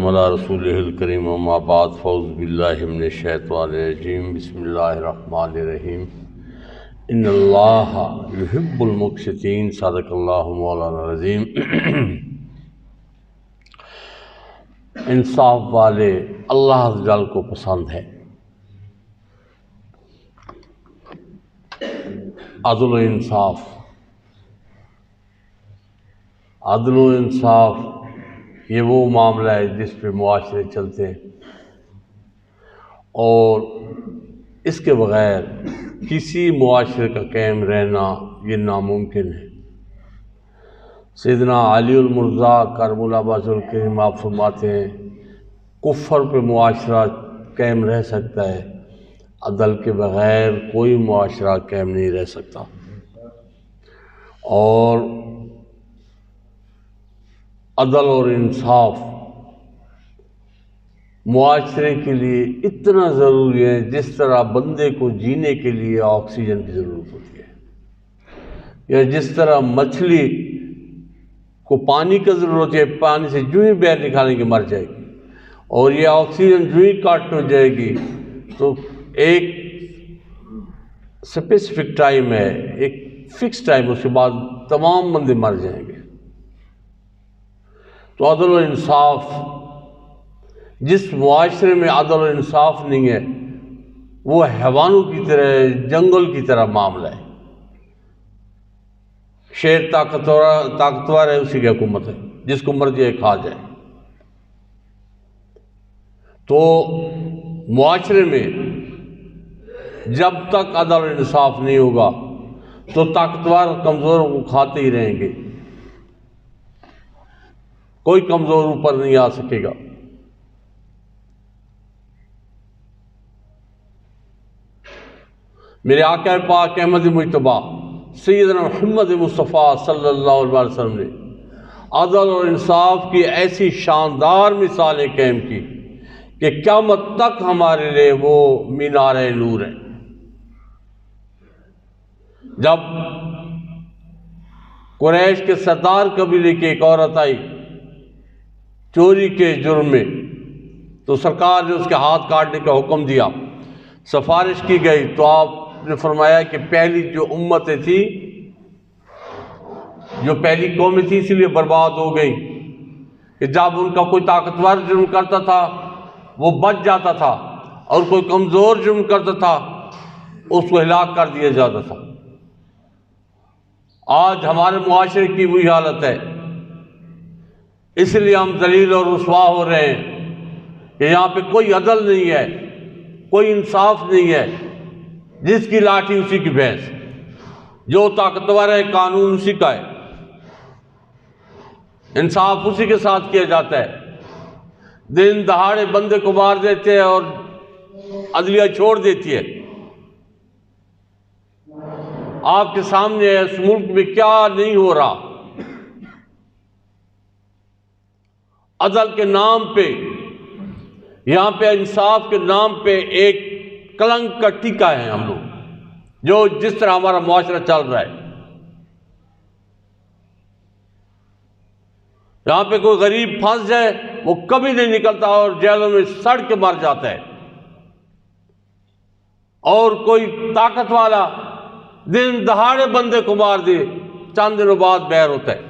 وسلم علی رسولہ الکریم اما بعد فاعوذ باللہ من الشیطان الرجیم بسم اللہ الرحمن الرحیم ان اللہ یحب المقسطین صدق اللہ مولانا العظیم۔ انصاف والے اللہ عز و جل کو پسند ہے۔ عدل و انصاف، عدل و انصاف یہ وہ معاملہ ہے جس پہ معاشرے چلتے ہیں، اور اس کے بغیر کسی معاشرے کا قائم رہنا یہ ناممکن ہے۔ سیدنا علی المرضیٰ کرم اللہ وجہہ الکریم آپ فرماتے ہیں کفر پہ معاشرہ قائم رہ سکتا ہے، عدل کے بغیر کوئی معاشرہ قائم نہیں رہ سکتا۔ اور عدل اور انصاف معاشرے کے لیے اتنا ضروری ہے جس طرح بندے کو جینے کے لیے آکسیجن کی ضرورت ہوتی ہے، یا جس طرح مچھلی کو پانی کی ضرورت ہے، پانی سے جو ہی باہر نکالیں گے مر جائے گی، اور یہ آکسیجن جو ہی کٹ ہو جائے گی تو ایک اسپیسیفک ٹائم ہے، ایک فکس ٹائم، اس کے بعد تمام بندے مر جائیں گے۔ تو عدل و انصاف، جس معاشرے میں عدل و انصاف نہیں ہے وہ حیوانوں کی طرح، جنگل کی طرح معاملہ ہے۔ شیر طاقتور ہے، اسی کی حکومت ہے، جس کو مرضی ہے کھا جائے۔ تو معاشرے میں جب تک عدل و انصاف نہیں ہوگا تو طاقتور کمزوروں کو کھاتے ہی رہیں گے، کوئی کمزور اوپر نہیں آ سکے گا۔ میرے آقا پاک احمد مجتبیٰ سیدنا محمد مصطفیٰ صلی اللہ علیہ وسلم نے عدل اور انصاف کی ایسی شاندار مثالیں قائم کی کہ قیامت تک ہمارے لیے وہ مینار نور ہے۔ جب قریش کے سردار قبیلے کی ایک عورت آئی چوری کے جرم میں، تو سرکار نے اس کے ہاتھ کاٹنے کا حکم دیا، سفارش کی گئی، تو آپ نے فرمایا کہ پہلی جو امتیں تھی، جو پہلی قومیں تھی، اسی لیے برباد ہو گئی کہ جب ان کا کوئی طاقتور جرم کرتا تھا وہ بچ جاتا تھا، اور کوئی کمزور جرم کرتا تھا اس کو ہلاک کر دیا جاتا تھا۔ آج ہمارے معاشرے کی وہی حالت ہے، اس لیے ہم ذلیل اور رسوا ہو رہے ہیں کہ یہاں پہ کوئی عدل نہیں ہے، کوئی انصاف نہیں ہے، جس کی لاٹھی اسی کی بھینس، جو طاقتور ہے قانون اسی کا ہے، انصاف اسی کے ساتھ کیا جاتا ہے۔ دن دہاڑے بندے کو مار دیتے ہیں اور عدلیہ چھوڑ دیتی ہے۔ آپ کے سامنے ہے اس ملک میں کیا نہیں ہو رہا۔ عدل کے نام پہ، یہاں پہ انصاف کے نام پہ ایک کلنک کا ٹیکہ ہے ہم لوگ، جو جس طرح ہمارا معاشرہ چل رہا ہے۔ یہاں پہ کوئی غریب پھنس جائے وہ کبھی نہیں نکلتا اور جیلوں میں سڑ کے مر جاتا ہے، اور کوئی طاقت والا دن دہاڑے بندے کو مار دے، چند دنوں بعد باہر ہوتا ہے۔